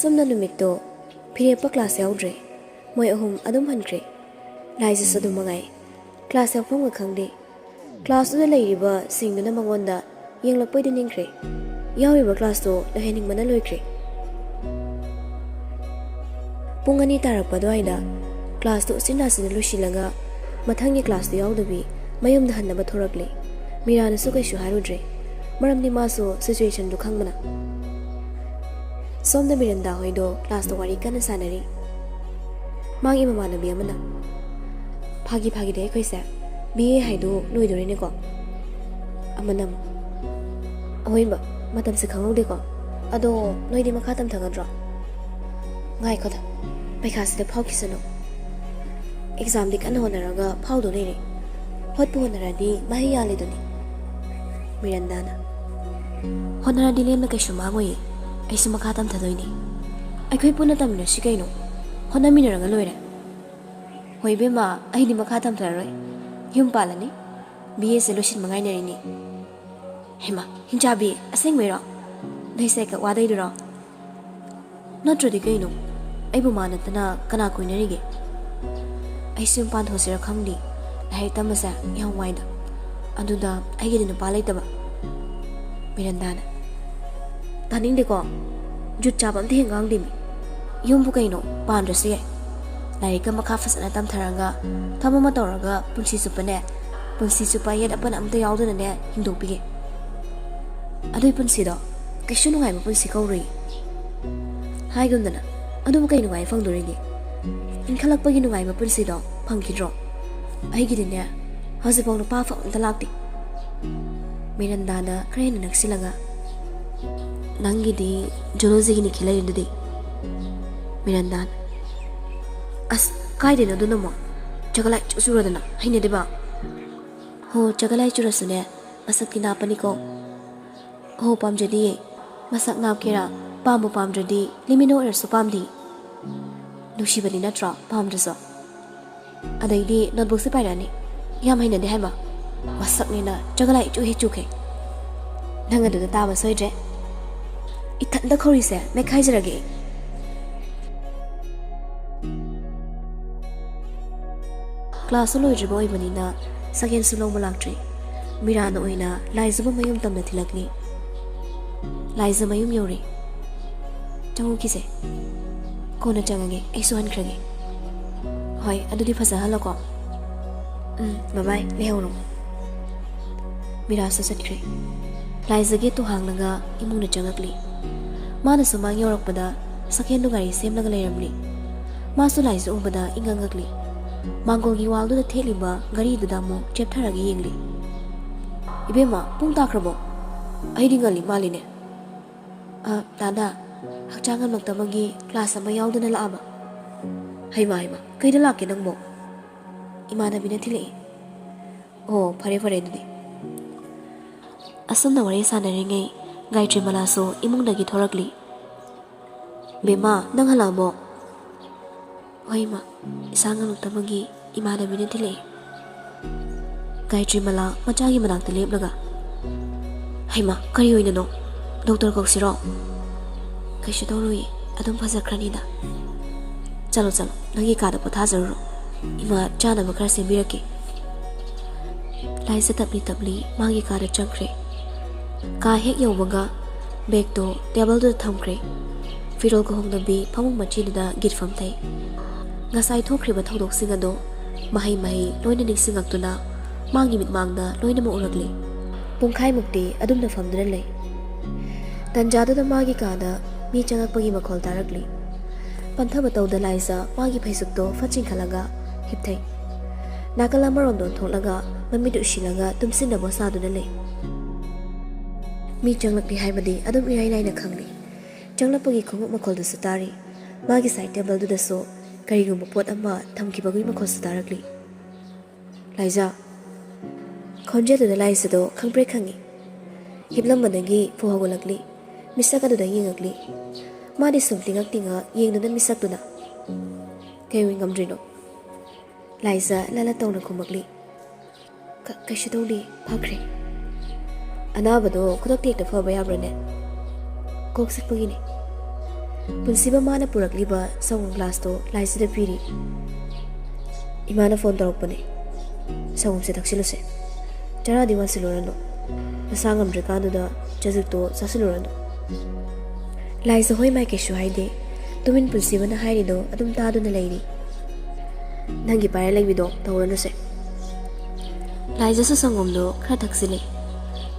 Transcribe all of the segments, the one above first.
ꯑꯁꯨꯝꯅ ꯅꯨꯃꯤꯠꯇꯣ ꯐꯤꯔꯦꯞꯄ ꯀ꯭ꯂꯥꯁ ꯌꯥꯎꯗ꯭ꯔꯦ ꯃꯣꯏ ꯑꯍꯨꯝ ꯑꯗꯨꯝ ꯍꯟꯈ꯭ꯔꯦ ꯂꯥꯏꯖꯁꯨ ꯑꯗꯨꯝ ꯃꯉꯥꯏ ꯀ꯭ꯂꯥꯁ ꯌꯥꯎꯐꯝꯒ ꯈꯪꯗꯦ ꯀ꯭ꯂꯥꯁꯇꯨꯗ ꯂꯩꯔꯤꯕ ꯁꯤꯡꯗꯨꯅ ꯃꯉꯣꯟꯗ ꯌꯦꯡꯂꯛꯄꯩꯗ ꯅꯤꯡꯈ꯭ꯔꯦ ꯌꯥꯎꯔꯤꯕ ꯀ꯭ꯂꯥꯁꯇꯣ ꯂꯣꯏꯍꯟꯅꯤꯡꯕꯅ ꯂꯣꯏꯈ꯭ꯔꯦ ꯄꯨꯡ 2 ꯇꯥꯔꯛꯄ ꯑꯗꯨꯋꯥꯏꯗ ꯀ꯭ꯂꯥꯁꯇꯣ ꯎꯆꯤꯟ ꯅꯥꯆꯤꯟꯅ ꯂꯣꯏꯁꯤꯜꯂꯒ ꯃꯊꯪꯒꯤ ꯀ꯭ꯂꯥꯁꯇꯣ ꯌꯥꯎꯗꯕꯤ ꯃꯌꯨꯝꯗ ꯍꯟꯅꯕ ꯊꯣꯔꯛꯂꯦ ꯃꯤꯔꯥꯅꯁꯨ ꯀꯩꯁꯨ ꯍꯥꯏꯔꯨꯗ꯭ꯔꯦ ꯃꯔꯝꯗꯤ ꯃꯥꯁꯨ ꯁꯤꯆꯨꯋꯦꯁꯟꯗꯨ ꯈꯪꯕꯅ ꯁꯣꯝꯗ ꯃꯤꯔꯟꯗꯥ ꯍꯣꯏꯗꯣ ꯀ꯭ꯂꯥꯁꯇ ꯋꯥꯔꯤ ꯀꯟꯅ ꯁꯥꯟꯅꯔꯤ ꯃꯥꯒꯤ ꯃꯃꯥꯟꯅꯕꯤ ꯑꯃꯅ ꯐꯥꯒꯤꯗ ꯑꯩꯈꯣꯏꯁꯦ BA ꯍꯥꯏꯗꯣ ꯂꯣꯏꯗꯣꯔꯦꯅꯦꯀꯣ ꯑꯃꯅ ꯑꯍꯣꯏꯕ ꯃꯇꯝꯁꯦ ꯈꯪꯍꯧꯗꯦꯀꯣ ꯑꯗꯣ ꯅꯣꯏꯗꯤ ꯃꯈꯥ ꯇꯝꯊꯒꯗ꯭ꯔꯣ ꯉꯥꯏꯈꯣꯗ ꯄꯩꯈꯥꯁꯤꯗ ꯐꯥꯎꯈꯤꯁꯅꯨ ꯑꯦꯛꯖꯥꯝꯗꯤ ꯀꯟꯅ ꯍꯣꯠꯅꯔꯒ ꯐꯥꯎꯗꯣ ꯂꯩꯔꯦ ꯍꯣꯠꯄꯨ ꯍꯣꯠꯅꯔꯗꯤ ꯃꯍꯩ ꯌꯥꯜꯂꯤꯗꯨꯅꯤ ꯃꯤꯔꯟꯗꯥꯅ ꯍꯣꯠꯅꯔꯗꯤ ꯂꯦꯝꯅ ꯀꯩꯁꯨ ꯃꯥꯡꯉꯣꯏꯌꯦ ꯑꯩꯁꯨ ꯃꯈꯥ ꯇꯝꯊꯗꯣꯏꯅꯤ ꯑꯩꯈꯣꯏ ꯄꯨꯟꯅ ꯇꯝꯃꯤꯟꯅꯁꯤ ꯀꯩꯅꯣ ꯍꯣꯠꯅꯃꯤꯟꯅꯔꯒ ꯂꯣꯏꯔꯦ ꯍꯣꯏ ꯏꯕꯦꯝꯃ ꯑꯩꯗꯤ ꯃꯈꯥ ꯇꯝꯊꯔꯔꯣꯏ ꯌꯨꯝ ꯄꯥꯜꯂꯅꯤ BAꯁꯦ ꯂꯣꯏꯁꯤꯟꯕ ꯉꯥꯏꯅꯔꯤꯅꯤ ꯍꯦꯃꯥ ꯍꯤꯡꯆꯥꯕꯤ ꯑꯁꯦꯡꯕꯩꯔꯣ ꯅꯣꯏꯁꯦ ꯋꯥꯗꯩꯗꯨꯔꯣ ꯅꯠꯇ꯭ꯔꯗꯤ ꯀꯩꯅꯣ ꯑꯩꯕꯨ ꯃꯥ ꯅꯠꯇꯅ ꯀꯅꯥ ꯀꯣꯏꯅꯔꯤꯒꯦ ꯑꯩꯁꯨ ꯌꯨꯝ ꯄꯥꯟꯊꯣꯛꯁꯤꯔ ꯈꯪꯗꯦ ꯂꯥꯏꯔꯤꯛ ꯇꯝꯕꯁꯦ ꯌꯥꯝ ꯋꯥꯏꯗ ꯑꯗꯨꯗ ꯑꯩꯒꯤꯗꯤ ꯅꯨꯄꯥ ꯂꯩꯇꯕ ꯃꯤꯔꯟꯗꯥꯅ ꯇꯥꯅꯤꯡꯗꯦꯀꯣ ꯖꯨꯠ ꯆꯥꯕ ꯑꯝꯇ ꯍꯦꯛ ꯉꯥꯡꯗꯦꯃꯤ ꯌꯨꯝꯕꯨ ꯀꯩꯅꯣ ꯄꯥꯟꯗ꯭ꯔꯁꯨ ꯌꯥꯏ ꯂꯥꯏꯔꯤꯛꯀ ꯃꯈꯥ ꯐꯖꯅ ꯇꯝꯊꯔꯒ ꯊꯕꯛ ꯑꯃ ꯇꯧꯔꯒ ꯄꯨꯟꯁꯤ ꯆꯨꯞꯄ ꯌꯦꯠ ꯑꯄꯟ ꯑꯝꯇ ꯌꯥꯎꯗꯅꯅꯦ ꯍꯤꯡꯗꯣꯛꯄꯤꯒꯦ ꯑꯗꯨꯏ ꯄꯨꯟꯁꯤꯗꯣ ꯀꯩꯁꯨ ꯅꯨꯡꯉꯥꯏꯕ ꯄꯨꯟꯁꯤ ꯀꯧꯔꯨꯏ ꯍꯥꯏꯒꯨꯝꯗꯅ ꯑꯗꯨꯕꯨ ꯀꯩ ꯅꯨꯡꯉꯥꯏ ꯐꯪꯗꯣꯔꯤꯒꯦ ꯏꯟꯈꯠꯂꯛꯄꯒꯤ ꯅꯨꯡꯉꯥꯏꯕ ꯄꯨꯟꯁꯤꯗꯣ ꯐꯪꯈꯤꯗ꯭ꯔꯣ ꯑꯩꯒꯤꯗꯤꯅꯦ ꯍꯧꯖꯤꯛꯐꯥꯎ ꯅꯨꯄꯥ ꯑꯐꯕ ꯑꯝꯇ ꯂꯥꯛꯇꯦ ꯃꯤꯔꯟꯗꯥꯅ ꯈꯔ ꯍꯦꯟꯅ ꯅꯛꯁꯤꯜꯂꯒ ꯅꯪꯒꯤꯗꯤ ꯖꯨꯂꯣꯖꯤꯒꯤꯅꯤ ꯈꯦꯂꯔꯤꯗꯨꯗꯤ ꯃꯤꯔꯟꯗꯥꯅ ꯑꯁ ꯀꯥꯏꯗꯦꯅꯣ ꯑꯗꯨꯅ ꯑꯃꯨꯛ ꯆꯒꯂꯥꯏ ꯆꯨꯔꯗꯅ ꯍꯩꯅꯗꯦꯕ ꯍꯣ ꯆꯒꯂꯥꯏ ꯆꯨꯔꯁꯨꯅꯦ ꯃꯁꯛꯇꯤ ꯅꯥꯞꯄꯅꯤꯀꯣ ꯍꯣ ꯄꯥꯝꯖꯗꯤꯌꯦ ꯃꯁꯛ ꯅꯥꯞꯀꯦꯔꯥ ꯄꯥꯝꯕꯨ ꯄꯥꯝꯗ꯭ꯔꯗꯤ ꯂꯤꯃꯤꯅ ꯑꯣꯏꯔꯁꯨ ꯄꯥꯝꯗꯤ ꯅꯨꯡꯁꯤꯕꯅꯤ ꯅꯠꯇ꯭ꯔꯣ ꯄꯥꯝꯗ꯭ꯔꯁꯨ ꯑꯗꯩꯗꯤ ꯅꯣꯠꯕꯨꯛꯁꯦ ꯄꯥꯏꯔꯛꯑꯅꯤ ꯌꯥꯝ ꯍꯩꯅꯗꯦ ꯍꯥꯏꯕ ꯃꯁꯛꯅꯤꯅ ꯆꯒꯂꯥꯏ ꯆꯨꯈꯩ ꯅꯪ ꯑꯗꯨꯗ ꯇꯥꯕ ꯁꯣꯏꯗ꯭ꯔꯦ ꯏꯊꯟꯗ ꯈꯧꯔꯤꯁꯦ ꯃꯦꯠꯈꯥꯏꯖꯔꯒꯦ ꯀ꯭ꯂꯥꯁꯁꯨ ꯂꯣꯏꯗ꯭ꯔꯤꯕ ꯑꯣꯏꯕꯅꯤꯅ ꯁꯦꯀꯦꯟꯁꯨ ꯂꯧꯕ ꯂꯥꯛꯇ꯭ꯔꯤ ꯃꯤꯔꯥꯅ ꯑꯣꯏꯅ ꯂꯥꯏꯖꯕ ꯃꯌꯨꯝ ꯇꯝꯅ ꯊꯤꯜꯂꯛꯂꯤ ꯂꯥꯏꯖ ꯃꯌꯨꯝ ꯌꯧꯔꯦ ꯆꯪꯉꯨꯈꯤꯁꯦ ꯀꯣꯟꯅ ꯆꯪꯉꯒꯦ ꯑꯩꯁꯨ ꯍꯟꯈ꯭ꯔꯒꯦ ꯍꯣꯏ ꯑꯗꯨꯗꯤ ꯐꯖꯍꯜꯂꯣꯀꯣ ꯕꯕꯥꯏ ꯂꯩꯍꯧꯔꯣ ꯃꯤꯔꯥꯁꯨ ꯆꯠꯈ꯭ꯔꯦ ꯂꯥꯏꯖ ꯒꯦꯠꯇꯨ ꯍꯥꯡꯂꯒ ꯏꯃꯨꯡꯗ ꯆꯪꯉꯛꯂꯤ ꯃꯥꯅꯁꯨ ꯃꯥꯡ ꯌꯧꯔꯛꯄꯗ ꯁꯦꯀꯦꯟꯗꯨ ꯒꯥꯔꯤ ꯁꯦꯝꯂꯒ ꯂꯩꯔꯝꯂꯤ ꯃꯥꯁꯨ ꯂꯥꯏꯖ ꯎꯕꯗ ꯏꯪꯉꯛꯂꯤ ꯃꯥꯡꯒꯣꯜꯒꯤ ꯋꯥꯜꯗꯨꯗ ꯊꯦꯠꯂꯤꯕ ꯒꯥꯔꯤꯗꯨꯗ ꯑꯃꯨꯛ ꯆꯦꯞꯊꯔꯒ ꯌꯦꯡꯂꯤ ꯏꯕꯦꯝꯃ ꯄꯨꯡ ꯇꯥꯈ꯭ꯔꯕꯣ ꯑꯩꯗꯤ ꯉꯜꯂꯤ ꯃꯥꯜꯂꯤꯅꯦ ꯗꯥꯗꯥ ꯍꯛꯆꯥꯡ ꯉꯝꯂꯛꯇꯕꯒꯤ ꯀ꯭ꯂꯥꯁ ꯑꯃ ꯌꯥꯎꯗꯅ ꯂꯥꯛꯑꯕ ꯍꯩꯃꯥ ꯀꯩꯗ ꯂꯥꯛꯀꯦ ꯅꯪꯕꯣ ꯏꯃꯥꯟꯅꯕꯤꯅ ꯊꯤꯜꯂꯛꯏ ꯑꯣ ꯐꯔꯦ ꯑꯗꯨꯗꯤ ꯑꯁꯨꯝꯅ ꯋꯥꯔꯤ ꯁꯥꯟꯅꯔꯤꯉꯩ ꯒꯥꯏꯇ꯭ꯔꯤꯃꯂꯥꯁꯨ ꯏꯃꯨꯡꯗꯒꯤ ꯊꯣꯔꯛꯂꯤ ꯕꯦꯝꯃ ꯅꯪ ꯍꯜꯂꯛꯑꯕꯣ ꯍꯣꯏ ꯏꯃꯥ ꯏꯁꯥ ꯉꯝꯂꯛꯇꯕꯒꯤ ꯏꯃꯥꯟꯅꯕꯤꯅ ꯊꯤꯜꯂꯛꯏ ꯒꯥꯏꯇ꯭ꯔꯤꯃꯂꯥ ꯃꯆꯥꯒꯤ ꯃꯅꯥꯛꯇ ꯂꯦꯞꯂꯒ ꯍꯩꯃꯥ ꯀꯔꯤ ꯑꯣꯏꯅꯅꯣ ꯗꯣꯛꯇꯔ ꯀꯧꯁꯤꯔꯣ ꯀꯩꯁꯨ ꯇꯧꯔꯣꯏꯌꯦ ꯑꯗꯨꯝ ꯐꯖꯈ꯭ꯔꯅꯤꯗ ꯆꯠꯂꯣ ꯅꯪꯒꯤ ꯀꯥꯗ ꯄꯣꯊꯥꯖꯔꯨꯔꯣ ꯏꯃꯥ ꯆꯥꯅꯕ ꯈꯔ ꯁꯦꯝꯕꯤꯔꯛꯀꯦ ꯂꯥꯏꯖ ꯇꯞꯂꯤ ꯃꯥꯒꯤ ꯀꯥꯗ ꯆꯪꯈ꯭ꯔꯦ ꯀꯥ ꯍꯦꯛ ꯌꯧꯕꯒ ꯕꯦꯒꯇꯣ ꯇꯦꯕꯜꯗꯨꯗ ꯊꯝꯈ꯭ꯔꯦ ꯐꯤꯔꯣꯜꯒ ꯍꯣꯡꯗꯕꯤ ꯐꯃꯨꯡ ꯃꯆꯤꯗꯨꯗ ꯒꯤꯠꯐꯝ ꯊꯩ ꯉꯁꯥꯏ ꯊꯣꯛꯈ꯭ꯔꯤꯕ ꯊꯧꯗꯣꯛꯁꯤꯡ ꯑꯗꯣ ꯃꯍꯩ ꯂꯣꯏꯅ ꯅꯤꯡꯁꯤꯡꯉꯛꯇꯨꯅ ꯃꯥꯒꯤ ꯃꯤꯠꯃꯥꯡꯗ ꯂꯣꯏꯅꯃꯛ ꯎꯔꯛꯂꯤ ꯄꯨꯡꯈꯥꯏꯃꯨꯛꯇꯤ ꯑꯗꯨꯝꯅ ꯐꯝꯗꯨꯅ ꯂꯩ ꯇꯟꯖꯥꯗꯨꯗ ꯃꯥꯒꯤ ꯀꯥꯗ ꯃꯤ ꯆꯪꯉꯛꯄꯒꯤ ꯃꯈꯣꯜ ꯇꯥꯔꯛꯂꯤ ꯄꯟꯊꯕ ꯇꯧꯗ ꯂꯥꯏꯖ ꯃꯥꯒꯤ ꯐꯩꯖꯨꯞꯇꯣ ꯐꯠ ꯆꯤꯡꯈꯠꯂꯒ ꯍꯤꯞꯊꯩ ꯅꯥꯀꯜ ꯑꯃꯔꯣꯝꯗ ꯑꯣꯟꯊꯣꯛꯂꯒ ꯃꯃꯤꯠ ꯎꯏꯁꯤꯜꯂꯒ ꯇꯨꯝꯁꯤꯟꯅꯕ ꯁꯥꯗꯨꯅ ꯂꯩ ꯃꯤ ꯆꯪꯂꯛꯂꯤ ꯍꯥꯏꯕꯗꯤ ꯑꯗꯨꯝ ꯏꯔꯥꯏ ꯂꯥꯏꯅ ꯈꯪꯂꯤ ꯆꯪꯂꯛꯄꯒꯤ ꯈꯣꯡꯎꯞ ꯃꯈꯣꯜꯗꯨꯁꯨ ꯇꯥꯔꯤ ꯃꯥꯒꯤ ꯁꯥꯏꯠ ꯇꯦꯕꯜꯗꯨꯗꯁꯨ ꯀꯔꯤꯒꯨꯝꯕ ꯄꯣꯠ ꯑꯃ ꯊꯝꯈꯤꯕꯒꯤ ꯃꯈꯣꯜꯁꯨ ꯇꯥꯔꯛꯂꯤ ꯂꯥꯏꯖ ꯈꯣꯟꯖꯦꯜꯗꯨꯗ ꯂꯥꯏꯖꯗꯣ ꯈꯪꯄ꯭ꯔꯦꯛ ꯈꯪꯉꯤ ꯍꯤꯞꯂꯝꯕꯗꯒꯤ ꯐꯨ ꯍꯧꯒꯠꯂꯛꯂꯤ ꯃꯤꯁꯛ ꯑꯗꯨꯗ ꯌꯦꯡꯉꯛꯂꯤ ꯃꯥꯗꯤ ꯁꯨꯝ ꯇꯤꯡꯉꯛ ꯌꯦꯡꯗꯨꯅ ꯃꯤꯁꯛꯇꯨꯅ ꯀꯩ ꯉꯝꯗ꯭ꯔꯤꯅꯣ ꯂꯥꯏꯖ ꯂꯂ ꯇꯧꯅ ꯈꯨꯝꯃꯛꯂꯤ ꯀꯩꯁꯨ ꯇꯧꯗꯦ ꯐꯈ꯭ꯔꯦ ꯑꯅꯥꯕꯗꯣ ꯈꯨꯗꯛꯇ ꯍꯦꯛꯇ ꯐꯕ ꯌꯥꯕ꯭ꯔꯅꯦ ꯀꯣꯛ ꯆꯤꯛꯄꯒꯤꯅꯤ ꯄꯨꯟꯁꯤꯕ ꯃꯥꯅ ꯄꯨꯔꯛꯂꯤꯕ ꯁꯪꯒꯣꯝ ꯒ꯭ꯂꯥꯁꯇꯣ ꯂꯥꯏꯖꯗ ꯄꯤꯔꯤ꯫ ꯏꯃꯥꯅ ꯐꯣꯟ ꯇꯧꯔꯛꯄꯅꯦ, ꯁꯪꯒꯣꯝꯁꯦ ꯊꯛꯆꯤꯜꯂꯨꯁꯦ, ꯆꯔꯥꯗꯤ ꯋꯥꯟꯁꯤꯜꯂꯨꯔꯅꯨ, ꯅꯁꯥ ꯉꯝꯗ꯭ꯔꯤꯀꯥꯟꯗꯨꯗ ꯆꯖꯤꯛꯇꯣ ꯆꯥꯁꯤꯜꯂꯨꯔꯅꯨ꯫ ꯂꯥꯏꯖ ꯍꯣꯏ ꯃꯥꯏ ꯀꯩꯁꯨ ꯍꯥꯏꯗꯦ, ꯇꯨꯃꯤꯟ ꯄꯨꯟꯁꯤꯕꯅ ꯍꯥꯏꯔꯤꯗꯣ ꯑꯗꯨꯝ ꯇꯥꯗꯨꯅ ꯂꯩꯔꯤ꯫ ꯅꯪꯒꯤ ꯄꯥꯏꯔ ꯂꯩꯕꯤꯗꯣ ꯇꯧꯔꯅꯨꯁꯦ꯫ ꯂꯥꯏꯖꯁꯨ ꯁꯪꯒꯣꯝꯗꯣ ꯈꯔ ꯊꯛꯆꯤꯜꯂꯤ꯫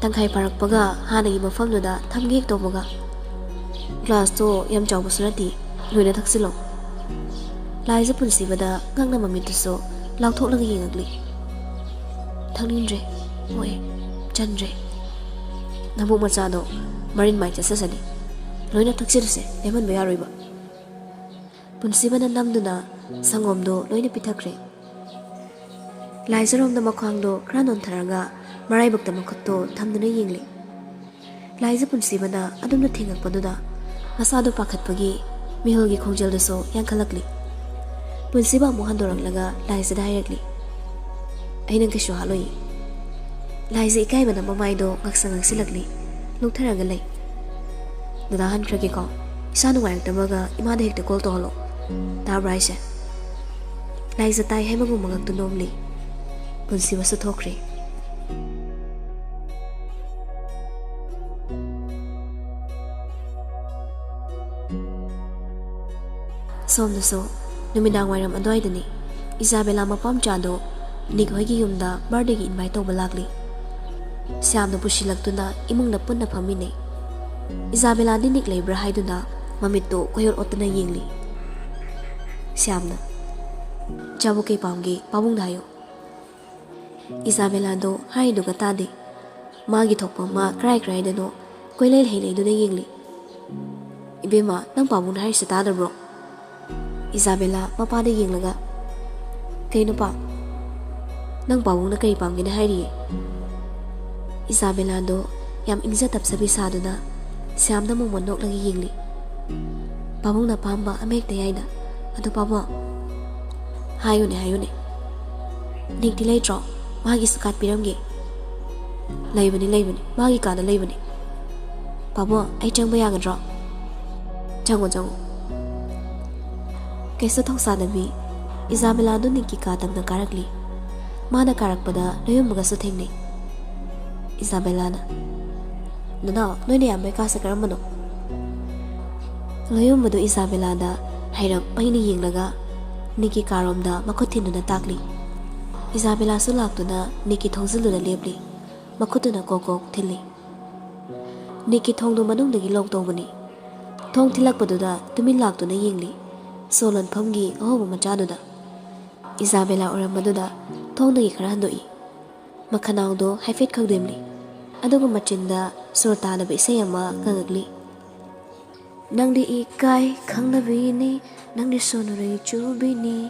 ꯇꯪꯈꯥꯏ ꯐꯥꯔꯛꯄꯒ ꯍꯥꯟꯅꯒꯤ ꯃꯐꯝꯗꯨꯗ ꯊꯝꯒꯦ ꯍꯦꯛ ꯇꯧꯕꯒ, ꯒ꯭ꯂꯥꯁꯇꯣ ꯌꯥꯝ ꯆꯥꯎꯕꯁꯨ ꯅꯠꯇꯦ, ꯂꯣꯏꯅ ꯊꯛꯆꯤꯜꯂꯣ꯫ ꯂꯥꯏꯖ ꯄꯨꯟꯁꯤꯕꯗ ꯉꯛꯅ ꯃꯃꯤꯠꯇꯨꯁꯨ ꯂꯥꯎꯊꯣꯛꯂꯒ ꯌꯦꯡꯉꯛꯂꯤ꯫ ꯊꯛꯅꯤꯡꯗ꯭ꯔꯦ, ꯍꯣꯏ ꯆꯟꯗ꯭ꯔꯦ, ꯅꯕꯨꯛ ꯃꯆꯥꯗꯣ ꯃꯔꯤꯟ ꯃꯥꯏ ꯆꯠꯆꯁꯅꯤ, ꯂꯣꯏꯅ ꯊꯛꯆꯤꯜꯂꯨꯁꯦ, ꯂꯦꯝꯍꯟꯕ ꯌꯥꯔꯣꯏꯕ꯫ ꯄꯨꯟꯁꯤꯕꯅ ꯅꯝꯗꯨꯅ ꯁꯪꯒꯣꯝꯗꯣ ꯂꯣꯏꯅ ꯄꯤꯊꯛꯈ꯭ꯔꯦ꯫ ꯂꯥꯏꯖꯔꯣꯝꯗ ꯃꯈ꯭ꯋꯥꯡꯗꯣ ꯈꯔ ꯅꯣꯟꯊꯔꯒ ꯃꯔꯥꯏꯕꯛꯇ ꯃꯈꯨꯠꯇꯣ ꯊꯝꯗꯨꯅ ꯌꯦꯡꯂꯤ꯫ ꯂꯥꯏꯖ ꯄꯨꯟꯁꯤꯕꯅ ꯑꯗꯨꯝꯅ ꯊꯦꯡꯉꯛꯄꯗꯨꯗ ꯃꯁꯥꯗꯣ ꯄꯥꯈꯠꯄꯒꯤ ꯃꯤꯍꯨꯜꯒꯤ ꯈꯣꯡꯖꯦꯜꯗꯨꯁꯨ ꯌꯥꯡꯈꯠꯂꯛꯂꯤ꯫ ꯄꯨꯟꯁꯤꯕ ꯑꯃꯨꯛ ꯍꯟꯗꯣꯔꯛꯂꯒ ꯂꯥꯏꯖꯗ ꯍꯥꯏꯔꯛꯂꯤ, ꯑꯩ ꯅꯪ ꯀꯩꯁꯨ ꯍꯥꯠꯂꯣꯏ꯫ ꯂꯥꯏꯖ ꯏꯀꯥꯏꯕꯅ ꯃꯃꯥꯏꯗꯣ ꯉꯛꯁꯪ ꯉꯛꯁꯤꯜꯂꯛꯂꯤ, ꯂꯨꯛꯊꯔꯒ ꯂꯩ꯫ ꯗꯗꯥ ꯍꯟꯈ꯭ꯔꯒꯦꯀꯣ, ꯏꯁꯥ ꯅꯨꯡꯉꯥꯏꯔꯛꯇꯕꯒ ꯏꯃꯥꯗ ꯍꯦꯛꯇ ꯀꯣꯜ ꯇꯧꯍꯜꯂꯣ, ꯇꯥꯕ꯭ꯔꯥ ꯍꯥꯏꯁꯦ? ꯂꯥꯏꯖ ꯇꯥꯏ ꯍꯥꯏꯕꯒꯨꯝ ꯃꯉꯛꯇꯨ ꯅꯣꯝꯂꯤ꯫ ꯄꯨꯟꯁꯤꯕꯁꯨ ꯊꯣꯛꯈ꯭ꯔꯦ꯫ ꯁꯣꯝꯗꯁꯨ ꯅꯨꯃꯤꯗꯥꯡ ꯋꯥꯏꯔꯝ ꯑꯗꯨꯋꯥꯏꯗꯅꯤ ꯏꯖꯥꯕꯦꯂꯥ ꯃꯄꯥꯝꯆꯥꯗꯣ ꯅꯤꯛ ꯍꯣꯏꯒꯤ ꯌꯨꯝꯗ ꯕꯥꯔꯗꯦꯒꯤ ꯏꯟꯚꯥꯏꯠ ꯇꯧꯕ ꯂꯥꯛꯂꯤ꯫ ꯁ꯭ꯌꯥꯝꯅ ꯄꯨꯁꯤꯜꯂꯛꯇꯨꯅ ꯏꯃꯨꯡꯗ ꯄꯨꯟꯅ ꯐꯝꯃꯤꯟꯅꯩ꯫ ꯏꯖꯥꯕꯦꯂꯥꯗꯤ ꯅꯤꯛ ꯂꯩꯕ꯭ꯔꯥ ꯍꯥꯏꯗꯨꯅ ꯃꯃꯤꯠꯇꯣ ꯀꯣꯌꯣꯠ ꯑꯣꯠꯇꯨꯅ ꯌꯦꯡꯂꯤ꯫ ꯁ꯭ꯌꯥꯝꯅ, ꯆꯥꯕꯨ ꯀꯩ ꯄꯥꯝꯒꯦ ꯄꯥꯕꯨꯡꯗ ꯍꯥꯏꯌꯣ꯫ ꯏꯖꯥꯕꯦꯂꯥꯗꯣ ꯍꯥꯏꯔꯤꯗꯨꯒ ꯇꯥꯗꯦ, ꯃꯥꯒꯤ ꯊꯣꯛꯄ ꯑꯃ ꯀꯔꯥꯏ ꯀꯔꯥꯏꯗꯅꯣ ꯀꯣꯏꯂꯩ ꯍꯩꯂꯩꯗꯨꯅ ꯌꯦꯡꯂꯤ꯫ ꯏꯕꯦꯝꯃ, ꯅꯪ ꯄꯥꯕꯨꯡꯅ ꯍꯥꯏꯔꯤꯁꯦ ꯇꯥꯗꯕ꯭ꯔꯣ? ꯏꯖꯥꯕꯦꯂꯥ ꯃꯄꯥꯗ ꯌꯦꯡꯂꯒ, ꯀꯩꯅꯣ ꯄꯥ, ꯅꯪ ꯄꯥꯕꯨꯡꯅ ꯀꯔꯤ ꯄꯥꯝꯒꯦꯅ ꯍꯥꯏꯔꯤꯌꯦ? ꯏꯖꯥꯕꯦꯂꯥꯗꯣ ꯌꯥꯝ ꯏꯪꯖ ꯇꯞꯆꯕꯤ ꯁꯥꯗꯨꯅ ꯁ꯭ꯌꯥꯝꯗ ꯃꯣꯃꯣꯟ ꯅꯣꯛꯂꯒ ꯌꯦꯡꯂꯤ꯫ ꯄꯥꯕꯨꯡꯅ ꯄꯥꯝꯕ ꯑꯃꯍꯦꯛꯇ ꯌꯥꯏꯗ, ꯑꯗꯨ ꯄꯥꯕꯨꯡ ꯍꯥꯏꯌꯨꯅꯦ ꯍꯥꯏꯌꯨꯅꯦ꯫ ꯅꯤꯛꯇꯤ ꯂꯩꯇ꯭ꯔꯣ? ꯃꯥꯒꯤꯁꯨ ꯀꯥꯔꯠ ꯄꯤꯔꯝꯒꯦ꯫ ꯂꯩꯕꯅꯤ ꯂꯩꯕꯅꯤ, ꯃꯥꯒꯤ ꯀꯥꯗ ꯂꯩꯕꯅꯤ꯫ ꯄꯥꯕꯨꯡ, ꯑꯩ ꯆꯪꯕ ꯌꯥꯒꯗ꯭ꯔꯣ? ꯆꯪꯉꯣ ꯆꯪꯉꯣ꯫ ꯀꯩꯁꯨ ꯊꯧꯁꯥꯗꯕꯤ ꯏꯖꯥꯕꯦꯂꯥꯗꯣ ꯅꯤꯛꯀꯤ ꯀꯥ ꯇꯞꯅ ꯀꯥꯔꯛꯂꯤ꯫ ꯃꯥꯅ ꯀꯥꯔꯛꯄꯗ ꯂꯣꯌꯨꯝꯕꯒꯁꯨ ꯊꯦꯡꯅꯩ꯫ ꯏꯖꯥꯕꯦꯂꯥꯅ, ꯅꯅꯥꯎ, ꯅꯣꯏꯅ ꯌꯥꯝꯕꯩ ꯀꯥꯁꯦ ꯀꯔꯝꯕꯅꯣ? ꯂꯣꯌꯨꯝꯕꯗꯣ ꯏꯖꯥꯕꯦꯂꯥꯗ ꯍꯥꯏꯔꯞ ꯄꯩꯅ ꯌꯦꯡꯂꯒ ꯅꯤꯛꯀꯤ ꯀꯥꯔꯣꯝꯗ ꯃꯈꯨꯠ ꯊꯤꯟꯗꯨꯅ ꯇꯥꯛꯂꯤ꯫ ꯏꯖꯥꯕꯦꯂꯥꯁꯨ ꯂꯥꯛꯇꯨꯅ ꯅꯤꯛꯀꯤ ꯊꯣꯡꯖꯤꯜꯗꯨꯗ ꯂꯦꯞꯂꯤ, ꯃꯈꯨꯠꯇꯨꯅ ꯀꯣꯛ ꯀꯣꯛ ꯊꯤꯜꯂꯤ꯫ ꯅꯤꯛꯀꯤ ꯊꯣꯡꯗꯣ ꯃꯅꯨꯡꯗꯒꯤ ꯂꯣꯛ ꯇꯧꯕꯅꯤ꯫ ꯊꯣꯡ ꯊꯤꯜꯂꯛꯄꯗꯨꯗ ꯇꯨꯃꯤꯟ ꯂꯥꯛꯇꯨꯅ ꯌꯦꯡꯂꯤ ꯁꯣ ꯂꯣꯟꯐꯝꯒꯤ ꯑꯍꯣꯕ ꯃꯆꯥꯗꯨꯗ꯫ ꯏꯖꯥꯕꯦꯂꯥ ꯑꯣꯏꯔꯝꯕꯗꯨꯗ ꯊꯣꯡꯗꯒꯤ ꯈꯔ ꯍꯟꯗꯣꯛꯏ꯫ ꯃꯈꯅꯥꯎꯗꯣ ꯍꯥꯏꯐꯦꯠ ꯈꯪꯗꯦꯝꯂꯤ, ꯑꯗꯨꯒ ꯃꯆꯤꯟꯗ ꯁꯨꯔ ꯇꯥꯗꯕ ꯏꯁꯩ ꯑꯃ ꯉꯪꯉꯛꯂꯤ꯫ ꯅꯪꯗꯤ ꯏꯀꯥꯏ ꯈꯪꯗꯕꯤꯅꯤ, ꯅꯪꯗꯤ ꯁꯣꯟꯅꯨꯔꯩ ꯆꯨꯕꯤꯅꯤ,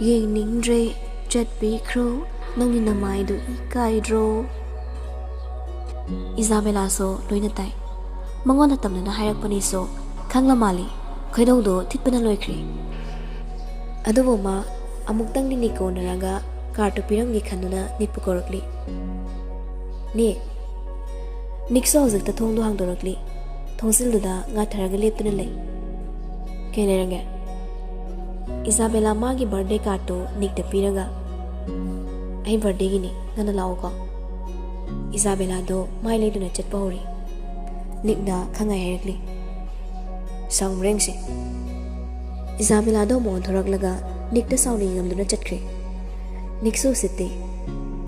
ꯌꯦꯡꯅꯤꯡꯗ꯭ꯔꯦ ꯆꯠꯄꯤꯈ꯭ꯔꯣ, ꯅꯪꯗꯤ ꯅꯃꯥꯏꯗꯨ ꯏꯀꯥꯏꯗ꯭ꯔꯣ? ꯏꯖꯥꯕꯦꯂꯥꯁꯨ ꯂꯣꯏꯅ ꯇꯥꯏ꯫ ꯃꯉꯣꯟꯗ ꯇꯝꯅꯅ ꯍꯥꯏꯔꯛꯄꯅꯤꯁꯨ ꯈꯪꯂ ꯃꯥꯜꯂꯤ꯫ ꯈꯣꯏꯗꯧꯗꯣ ꯊꯤꯠꯄꯅ ꯂꯣꯏꯈ꯭ꯔꯦ꯫ ꯑꯗꯨꯕꯨ ꯃꯥ ꯑꯃꯨꯛꯇꯪꯗꯤ ꯅꯤꯛꯀ ꯎꯅꯔꯒ ꯀꯥꯔꯠꯇꯨ ꯄꯤꯔꯝꯒꯦ ꯈꯟꯗꯨꯅ ꯅꯤꯛꯄꯨ ꯀꯧꯔꯛꯂꯤ꯫ ꯅꯤꯛ꯫ ꯅꯤꯛꯁꯨ ꯍꯧꯖꯤꯛꯇ ꯊꯣꯡꯗꯣ ꯍꯥꯡꯗꯣꯔꯛꯂꯤ꯫ ꯊꯣꯡꯖꯤꯜꯗꯨꯗ ꯉꯥꯊꯔꯒ ꯂꯦꯞꯇꯨꯅ ꯂꯩ꯫ ꯀꯩ ꯂꯩꯔꯒꯦ? ꯏꯖꯥꯕꯦꯂꯥ ꯃꯥꯒꯤ ꯕꯥꯔꯗꯦ ꯀꯥꯔꯠꯇꯨ ꯅꯤꯛꯇ ꯄꯤꯔꯒ, ꯑꯩ ꯕꯥꯔꯗꯦꯒꯤꯅꯤ, ꯉꯟꯅ ꯂꯥꯛꯑꯣꯀꯣ꯫ ꯏꯖꯥꯕꯦꯂꯥꯗꯣ ꯃꯥꯏ ꯂꯩꯗꯨꯅ ꯆꯠꯄ ꯍꯧꯔꯤ꯫ ꯅꯤꯛꯅ ꯈꯪꯉꯥꯏ ꯍꯥꯏꯔꯛꯂꯤ, ꯁꯪꯕ꯭ꯔꯦꯡꯁꯦ꯫ ꯏꯖꯥꯕꯦꯂꯥꯗꯣ ꯑꯃꯨꯛ ꯑꯣꯟꯊꯣꯔꯛꯂꯒ ꯅꯤꯛꯇ ꯁꯥꯎꯅ ꯌꯦꯡꯉꯝꯗꯨꯅ ꯆꯠꯈ꯭ꯔꯦ꯫ ꯅꯤꯛꯁꯨ ꯎꯁꯤꯠꯇꯦ꯫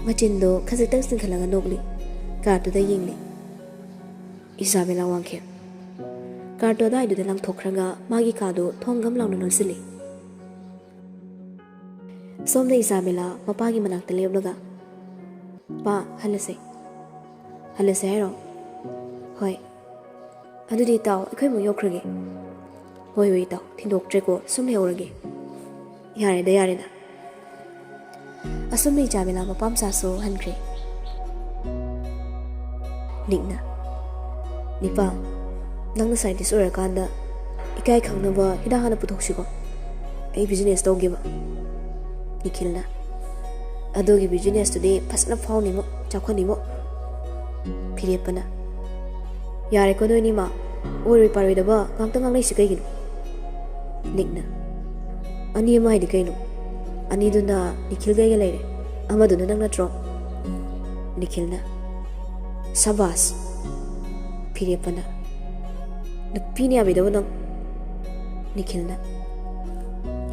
ꯃꯆꯤꯟꯗꯣ ꯈꯖꯤꯛꯇꯪ ꯆꯤꯡꯈꯠꯂꯒ ꯅꯣꯛꯂꯤ, ꯀꯥꯔꯠꯇꯨꯗ ꯌꯦꯡꯂꯤ꯫ ꯏꯖꯥꯕꯦꯂꯥ ꯋꯥꯡꯈꯦꯝ꯫ ꯀꯥꯔꯠꯇꯨ ꯑꯗꯨꯋꯥꯏꯗꯨꯗ ꯂꯪꯊꯣꯛꯈ꯭ꯔꯒ ꯃꯥꯒꯤ ꯀꯥꯗꯨ ꯊꯣꯡ ꯒꯝ ꯂꯥꯎꯅ ꯂꯣꯟꯁꯤꯜꯂꯤ꯫ ꯁꯣꯝꯗ ꯏꯖꯥꯕꯦꯂꯥ ꯃꯄꯥꯒꯤ ꯃꯅꯥꯛꯇ ꯂꯦꯞꯂꯒ, ꯄꯥ, ꯍꯜꯂꯁꯦ꯫ ꯍꯜꯂꯁꯦ ꯍꯥꯏꯔꯣ? ꯍꯣꯏ꯫ ꯑꯗꯨꯗꯤ ꯏꯇꯥꯎ, ꯑꯩꯈꯣꯏꯃꯨꯛ ꯌꯧꯈ꯭ꯔꯒꯦ꯫ ꯍꯣꯏ ꯍꯣꯏ ꯏꯇꯥꯎ, ꯊꯤꯟꯗꯣꯛꯇ꯭ꯔꯦꯀꯣ, ꯁꯨꯝ ꯂꯩꯍꯧꯔꯒꯦ꯫ ꯌꯥꯔꯦꯗ ꯌꯥꯔꯦꯗ꯫ ꯑꯁꯨꯝꯅ ꯏꯖꯥꯕꯦꯂꯥ ꯃꯄꯥꯝꯆꯥꯁꯨ ꯍꯟꯈ꯭ꯔꯦ꯫ ꯅꯤꯛꯅ, ꯅꯤꯄꯥ, ꯅꯪꯅ ꯁꯥꯏꯟꯇꯤꯁ ꯑꯣꯏꯔꯀꯥꯟꯗ ꯏꯀꯥꯏ ꯈꯪꯅꯕ ꯍꯤꯗꯥꯛ ꯍꯥꯟꯅ ꯄꯨꯊꯣꯛꯁꯤꯀꯣ, ꯑꯩ ꯕꯤꯖꯤꯅꯦꯁ ꯇꯧꯒꯦꯕ꯫ ꯅꯤꯈꯤꯜꯅ, ꯑꯗꯨꯒꯤ ꯕꯤꯖꯤꯅꯦꯁꯇꯨꯗꯤ ꯐꯖꯅ ꯐꯥꯎꯅꯤꯕꯣ, ꯆꯥꯎꯈꯠꯅꯤꯕꯣ꯫ ꯐꯤꯔꯦꯞꯄꯅ, ꯌꯥꯔꯦꯀꯣ ꯅꯣꯏꯅꯤꯃ, ꯑꯣꯏꯔꯣꯏ ꯄꯥꯔꯣꯏꯗꯕ ꯉꯥꯛꯇ ꯉꯥꯡꯅꯩꯁꯤ ꯀꯩꯒꯤꯅꯣ? Nickna. Ani ama haidi kaino. Ani duna Nikhil gaiga leire. Ama duna nang natro. Nikhilna. Sabas. Pirepana. Nupini abida wanang. Nikhilna.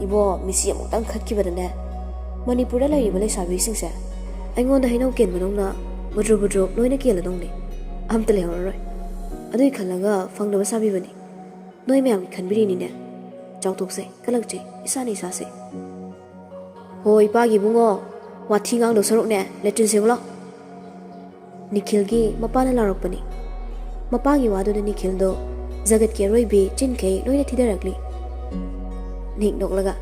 Ibo misi amutang khatkibadane. Manipura lairiba leisabisingse. Aingonda hainau ken manongna budro loina kela dongni. Amta lehoroi. Adui khalaga fangnaba sabibani. Noi mayam khanbiri ni ne. Chawtokse kalakje isani isase. Hoi pagi bungo wathi ngang do saruk ne letrin senglo. Nikhil gi mapana larokpani. Mapagi wadu ne Nikhil do jagat ke roibi chinkei loina thidarakli. Nik noklaga.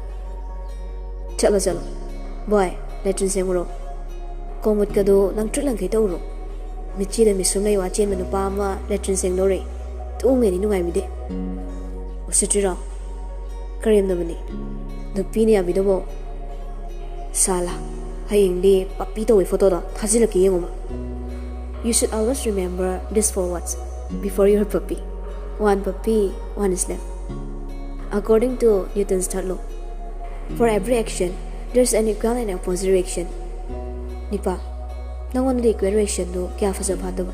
Chalo chalo. Boy letrin sengro. Komut kado nang trutlang kai tawro. Michi da misum lai wa chen manupa ma letrin seng dore. Tu ngai ni nungai mide. Usitira. Karim namani. Nupi ni abidobo. Sala. Haying di papi to photo da thajilaki yengoma. You should always remember this four words before your puppy. One puppy, one is left. According to Newton's third law, for every action, there's an equal and opposite reaction. Nipa, nangon the equal reaction do kya fasa phadaba.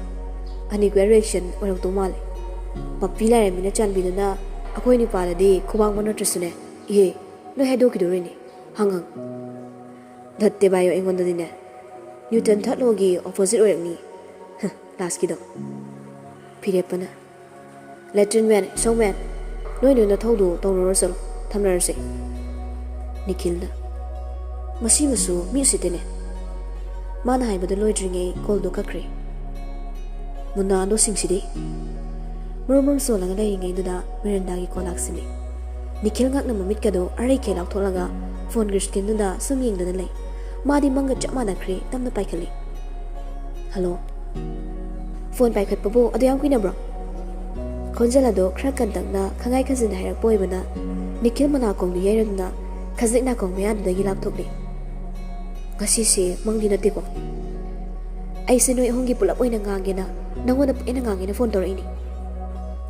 An equal reaction orak to male. Puppy la remina chanbi na akoi nipa la di kubang mana trasune. Ye, no hedo kidorini. Hangang. Dhatte bayo engon da dine. Newton third law gi opposite orak ni. Last kido. Pirepana. Latin man, so man. Noi no na thodu tawno rasal thamnarase. Nikhilna. Masi masu mi sitene. Mana haibada loidringe koldo kakre. Munna ando singsidi. Murmur solanga lainge duda miranda gi kolaksini. Nikhil ngakna mamit kado arai ke lak tholaga phone griskin duda sum yengdana lei. Madi manga chama na kre tamna paikhali. Hello. Phone paikhat pabo adayam kuina bro. Konjala do khra kantangna khangai khazin hairak poibana Nikhil mana kong du yairana khazikna kong meya dagi lak thokli. Ngasi se mangdi na tiko. Ai se noi hongi pulap oina ngangena nangona ena ngangena phone tor ini.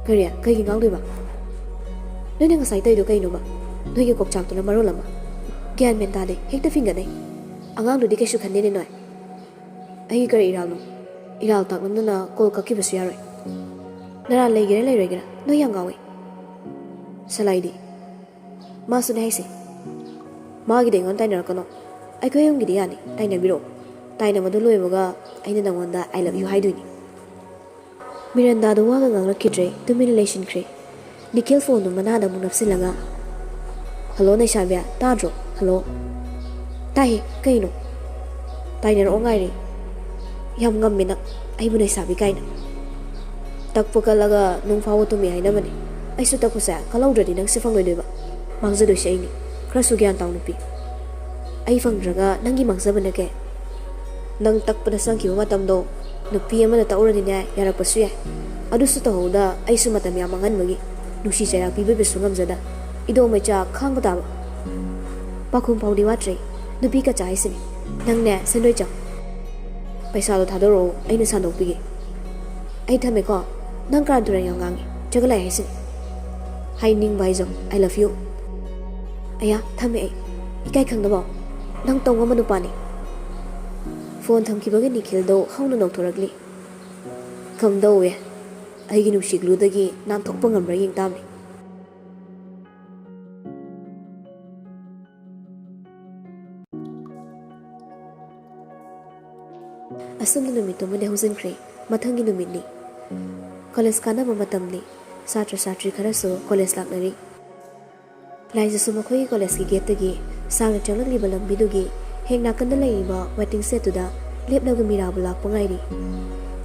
Kariya kai gi ngangdoi ba. Noi na ngasai tai do kai no ba. Noi gi kok chak to na maro lama. Gyan men ta de hekta finga nei. Angang du di kai su khan ne noi. Ai kari iral no. Iral tak nam na kol ka ki basu yaroi. Nara lay no yang gawe. Salaidi. Masu ne haise. Magi de ngon tai nar kono. Ai ko yong gidi yani tai na biro. Tai na madu loiboga aina nangonda I love you haiduni. Miranda do waga ngang rakidre to min relation kre. Nikhil phone no manada mun napsilaga. Hello nei sabya tadro. Hello. Tai kaino. Tai na ongai ri. Yam ngam minak ai bu nei sabi kaina. Takpukalaga nung fawo to mi haina mani. Ai su takusa kalawdri nang sifang loi ba. Mangza do sei ni. Krasu gyan taw nupi. Ai fangraga nangi mangza bana ke. Nang takpada sangki ma tamdo nupi amana tawra ni ya yara pasu ya. Adu su tahoda ai su matam ya mangan magi. Nusi saya pi be sungam jada. Ido me cha khang ba. Pakhum paudi watre. Nupi ka chai sini. Nang ne senoi cha. Paisa do thadoro ai na sandok pi. Ai thame ko nang kran turan yang ngangi jagala haisi hai ning bai zo I love you aya thame ai ikai khang da ba nang tong ma nu pani phone tham ki ba Nikhil do hauna nok thorakli kam do we ai gi nu shiglu da gi nam thok pangam ra yeng tam ni asam nu mi to ma de hosen kre mathangi nu mi ni College kana mamatam ni satra satri khara so college laknari laisa sumakhoi college ki gate gi sang changlak li balam bidugi hengna kanda lai ba waiting set da lepna ga mira bulak pangai ri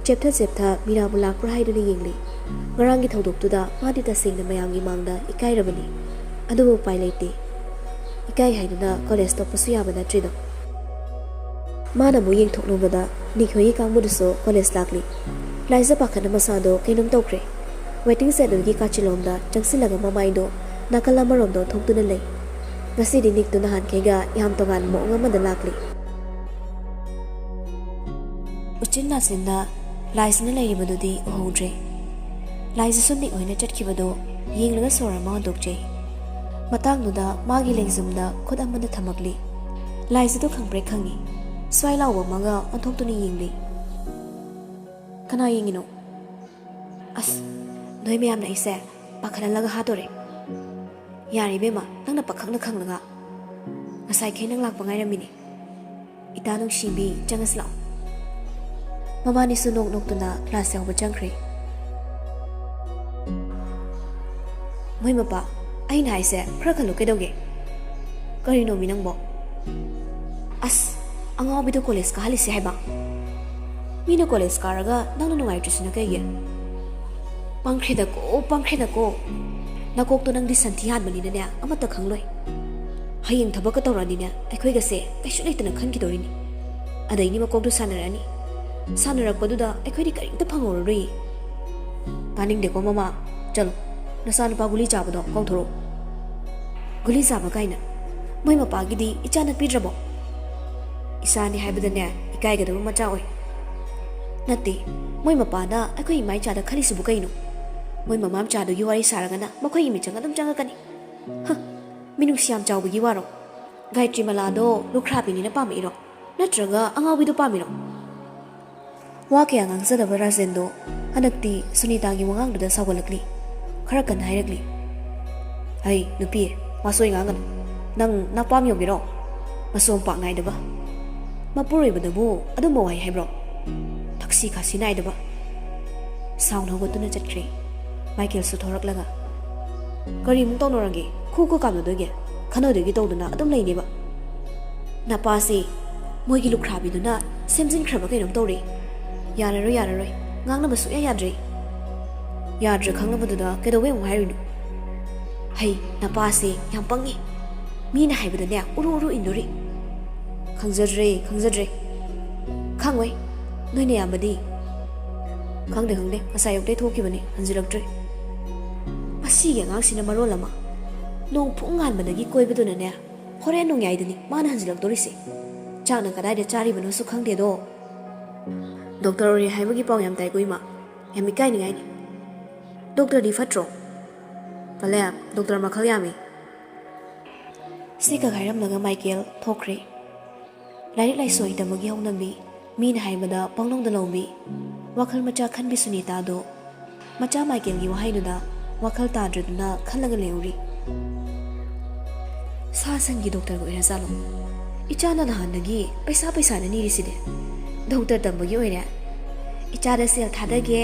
cheptha mira bulak prahai du ni yengli ngarang gi thodok tu da madi ta sing na mayang gi mangda ikai rabani adu pai leite ikai haiduna college to pasu ya bana trido mana mo yeng thokno bada nikhoi ka mu so college lakli Laisa pakhana masado kainom tokre waiting set gi kachilom da changsilaga mamai do nakala marom do thoktuna lei ngasi di nik tu na han kega yam tongan mo ngama da lakli uchin na sinda laisa na lei badu di hodre laisa sunni oina chatki bado yenglaga sora ma dokje ꯃꯇꯥꯡꯗꯨꯗ ꯃꯥꯒꯤ ꯂꯦꯡꯖꯨꯝꯗ ꯈꯨꯠ ꯑꯃꯅ ꯊꯝꯃꯛꯂꯤ ꯂꯥꯏꯖꯗꯨ ꯈꯪꯕ꯭ꯔꯦ ꯈꯪꯉꯤ ꯁ꯭ꯋꯥꯏ ꯂꯥꯎꯕ ꯑꯃꯒ ꯑꯣꯟꯊꯣꯛꯇꯨꯅ ꯌꯦꯡꯂꯤ ꯀꯅꯥ ꯌꯦꯡꯉꯤꯅꯣ ꯑꯁ ꯅꯣꯏ ꯃꯌꯥꯝꯅ ꯑꯩꯁꯦ ꯄꯥꯈꯠꯍꯜꯂꯒ ꯍꯥꯠꯇꯣꯔꯦ ꯌꯥꯔꯦ ꯏꯕꯦꯝꯃ ꯅꯪꯅ ꯄꯥꯈꯪꯅ ꯈꯪꯂꯒ ꯉꯁꯥꯏꯈꯩ ꯅꯪ ꯂꯥꯛꯄ ꯉꯥꯏꯔꯝꯃꯤꯅꯦ ꯏꯇꯥ ꯅꯨꯡꯁꯤꯕꯤ ꯆꯪꯉꯁꯤ ꯂꯥꯛꯑꯣ ꯃꯕꯥꯅꯤꯁꯨ ꯅꯣꯛ ꯅꯣꯛꯇꯨꯅ ꯀ꯭ꯂꯥꯁ ꯌꯥꯎꯕ ꯆꯪꯈ꯭ꯔꯦ ꯃꯣꯏ ꯃꯄꯥ ꯑꯩꯅ ꯍꯥꯏꯁꯦ ꯈꯔ ꯈꯜꯂꯨ ꯀꯩꯗꯧꯒꯦ ꯀꯔꯤꯅꯣꯃꯤ ꯅꯪꯕꯣ ꯑꯁ ꯑꯉꯥꯎꯕꯤꯗꯣ ꯀꯣꯂꯦꯖ ꯀꯥꯍꯜꯂꯤꯁꯦ ꯍꯥꯏꯕ ꯃꯤꯅ ꯀꯣꯂꯦꯖ ꯀꯥꯔꯒ ꯅꯪꯅ ꯅꯨꯡꯉꯥꯏꯇ꯭ꯔꯤꯁꯤꯅ ꯀꯩꯒꯤ ꯄꯪꯈ꯭ꯔꯦꯗꯀꯣ ꯅꯀꯣꯛꯇꯣ ꯅꯪꯗꯤ ꯁꯟꯊꯤ ꯍꯥꯟꯕꯅꯤꯅꯅꯦ ꯑꯃꯠꯇ ꯈꯪꯂꯣꯏ ꯍꯌꯦꯡ ꯊꯕꯛꯀ ꯇꯧꯔꯛꯑꯅꯤꯅꯦ ꯑꯩꯈꯣꯏꯒꯁꯦ ꯀꯩꯁꯨ ꯂꯩꯇꯅ ꯈꯟꯈꯤꯗꯧꯔꯤꯅꯤ ꯑꯗꯩꯅꯤ ꯃꯀꯣꯛꯇꯣ ꯁꯥꯟꯅꯔꯛꯑꯅꯤ ꯁꯥꯟꯅꯔꯛꯄꯗꯨꯗ ꯑꯩꯈꯣꯏꯗꯤ ꯀꯔꯤꯝꯇ ꯐꯪꯍꯧꯔꯔꯣꯏ ꯇꯥꯅꯤꯡꯗꯦꯀꯣ ꯃꯃꯥ ꯆꯠꯂꯣ ꯅꯆꯥꯅꯨꯄꯥ ꯒꯨꯂꯤ ꯆꯥꯕꯗꯣ ꯀꯥꯎꯊꯣꯔꯛꯑꯣ ꯒꯨꯂꯤ ꯆꯥꯕ ꯀꯥꯏꯅ ꯃꯣꯏ ꯃꯄꯥꯒꯤꯗꯤ ꯏꯆꯥ ꯅꯠꯄꯤꯗ꯭ꯔꯕꯣ ꯏꯆꯥꯅꯤ ꯍꯥꯏꯕꯗꯅꯦ ꯏꯀꯥꯏꯒꯗꯕ ꯃꯆꯥ ꯑꯣꯏ ꯅꯠꯇꯦ ꯃꯣꯏ ꯃꯄꯥꯅ ꯑꯩꯈꯣꯏ ꯏꯃꯥ ꯏꯆꯥꯗ ꯈꯜꯂꯤꯁꯤꯕꯨ ꯀꯩꯅꯣ ꯃꯣꯏ ꯃꯃꯥ ꯃꯆꯥꯗꯨꯒꯤ ꯋꯥꯔꯤ ꯁꯥꯔꯒꯅ ꯃꯈꯣꯏꯒꯤ ꯃꯤꯆꯪ ꯑꯗꯨꯝ ꯆꯪꯉꯛꯀꯅꯤ ꯃꯤꯅꯨꯡꯁꯤ ꯌꯥꯝ ꯆꯥꯎꯕꯒꯤ ꯋꯥꯔꯣ ꯒꯥꯏꯇ꯭ꯔꯤ ꯃꯂꯥꯗꯣ ꯂꯨꯈ꯭ꯔꯥꯕꯤꯅꯤꯅ ꯄꯥꯝꯃꯛꯏꯔꯣ ꯅꯠꯇ꯭ꯔꯒ ꯑꯉꯥꯎꯕꯤꯗꯣ ꯄꯥꯝꯃꯤꯔꯣ ꯋꯥ ꯀꯌా ꯉꯥꯡꯖꯗꯕ ꯔꯥꯖꯦꯟꯗꯣ ꯍꯟꯗꯛꯇꯤ ꯁꯨꯅꯤꯇꯥꯒꯤ ꯋꯥꯉꯥꯡꯗꯨꯗ ꯁꯥꯎꯒꯠꯂꯛꯂꯤ ꯈꯔ ꯀꯟꯅ ꯍꯥꯏꯔꯛꯂꯤ ꯍꯩ ꯅꯨꯄꯤ ꯋꯥꯁꯣꯏ ꯉꯥꯡꯒꯅꯨ ꯅꯪ ꯅꯄꯥꯝ ꯌꯧꯒꯦꯔꯣ ꯃꯁꯣꯝ ꯄꯥꯛ ꯅꯥꯏꯗꯕ ꯃꯄꯨꯔꯣꯏꯕꯗꯕꯨ ꯑꯗꯨꯝꯕ ꯋꯥꯍꯩ ꯍꯥꯏꯕ꯭ꯔꯣ ꯊꯛꯁꯤ ꯈꯥꯁꯤ ꯅꯥꯏꯗꯕ ꯁꯥꯎꯟ ꯍꯧꯒꯠꯇꯨꯅ ꯆꯠꯈ꯭ꯔꯦ ꯃꯥꯏꯀꯦꯜꯁꯨ ꯊꯣꯔꯛꯂꯒ ꯀꯔꯤꯃꯨꯛ ꯇꯧꯅꯔꯒꯦ ꯈꯨ ꯀꯥꯝꯅꯗꯣꯏꯒꯦ ꯈꯟꯅꯗꯣꯏꯒꯦ ꯇꯧꯗꯨꯅ ꯑꯗꯨꯝ ꯂꯩꯅꯦꯕ ꯅꯄꯥꯁꯦ ꯃꯣꯏꯒꯤ ꯂꯨꯈ꯭ꯔꯥꯕꯤꯗꯨꯅ ꯁꯦꯝꯖꯤꯟꯈ꯭ꯔꯕ ꯀꯩꯅꯣꯝ ꯇꯧꯔꯦ ꯌꯥꯔꯔꯣꯏ ꯉꯥꯡꯅꯕ ꯁꯨꯛꯌꯥ ꯌꯥꯗ꯭ꯔꯦ ꯌꯥꯗ꯭ꯔꯦ ꯈꯪꯅꯕꯗꯨꯗ ꯀꯩꯗꯧꯕꯩ ꯑꯃꯨꯛ ꯍꯥꯏꯔꯤꯅꯣ ꯍꯩ ꯅꯄꯥꯁꯦ ꯌꯥꯝ ꯄꯪꯉꯤ ꯃꯤꯅ ꯍꯥꯏꯕꯗꯅꯦ ꯎꯔꯨ ꯏꯟꯗꯣꯔꯤ ꯈꯪꯖꯗ꯭ꯔꯦ ꯈꯪꯉꯣꯏ ꯅꯣꯏꯅ ꯌꯥꯝꯕꯗꯤ ꯈꯪꯗꯦ ꯉꯁꯥꯏ ꯑꯌꯨꯛꯇꯩ ꯊꯣꯛꯈꯤꯕꯅꯤ ꯍꯟꯖꯤꯜꯂꯛꯇ꯭ꯔꯤ ꯑꯁꯤꯒꯤ ꯑꯉꯥꯡꯁꯤꯅ ꯃꯔꯣꯜ ꯑꯃ ꯅꯣꯡ ꯐꯨꯡ ꯉꯥꯟꯕꯗꯒꯤ ꯀꯣꯏꯕꯗꯨꯅꯅꯦ ꯍꯣꯔꯦꯟ ꯅꯣꯡꯌꯥꯏꯗꯅꯤ ꯃꯥꯅ ꯍꯟꯖꯤꯜꯂꯛꯇꯣꯔꯤꯁꯦ ꯆꯥꯛꯅ ꯀꯗꯥꯏꯗ ꯆꯥꯔꯤꯕꯅꯣꯁꯨ ꯈꯪꯗꯦꯗꯣ ꯗꯣꯛꯇꯔ ꯑꯣꯏꯔꯦ ꯍꯥꯏꯕꯒꯤ ꯄꯥꯎ ꯌꯥꯝ ꯇꯥꯏꯀꯣ ꯏꯃꯥ ꯌꯥꯝ ꯏꯀꯥꯏꯅꯤꯡꯉꯥꯏꯅꯤ ꯗꯣꯛꯇꯔꯗꯤ ꯐꯠꯇ꯭ꯔꯣ ꯄꯜꯂꯦ ꯗꯣꯛꯇꯔ ꯃꯈꯜ ꯌꯥꯝꯃꯤ ꯁꯤꯒ ꯍꯥꯏꯔꯝꯂꯒ ꯃꯥꯏꯀꯦꯜ ꯊꯣꯛꯈ꯭ꯔꯦ ꯂꯥꯏꯔꯤꯛ ꯂꯥꯏꯁꯨ ꯍꯩꯇꯕꯒꯤ ꯍꯧꯅꯕꯤ ꯃꯤꯅ ꯍꯥꯏꯕꯗ ꯄꯪꯂꯧꯗ ꯂꯧꯕꯤ ꯋꯥꯈꯜ ꯃꯆꯥ ꯈꯟꯕꯤ ꯁꯨꯅꯤꯇꯥꯗꯣ ꯃꯆꯥ ꯃꯥꯏꯀꯦꯜꯒꯤ ꯋꯥꯍꯩꯗꯨꯗ ꯋꯥꯈꯜ ꯇꯥꯗ꯭ꯔꯗꯨꯅ ꯈꯜꯂꯒ ꯂꯩꯍꯧꯔꯤ ꯁꯥ ꯁꯟꯒꯤ ꯗꯣꯛꯇꯔꯒ ꯑꯣꯏꯔꯖꯥꯠꯂꯣ ꯏꯆꯥꯅ ꯅꯍꯥꯟꯗꯒꯤ ꯄꯩꯁꯥꯅ ꯅꯤꯔꯤꯁꯤꯗꯤ ꯗꯣꯛꯇꯔ ꯇꯝꯕꯒꯤ ꯑꯣꯏꯔꯦ ꯏꯆꯥꯗ ꯁꯦꯜ ꯊꯥꯗꯒꯦ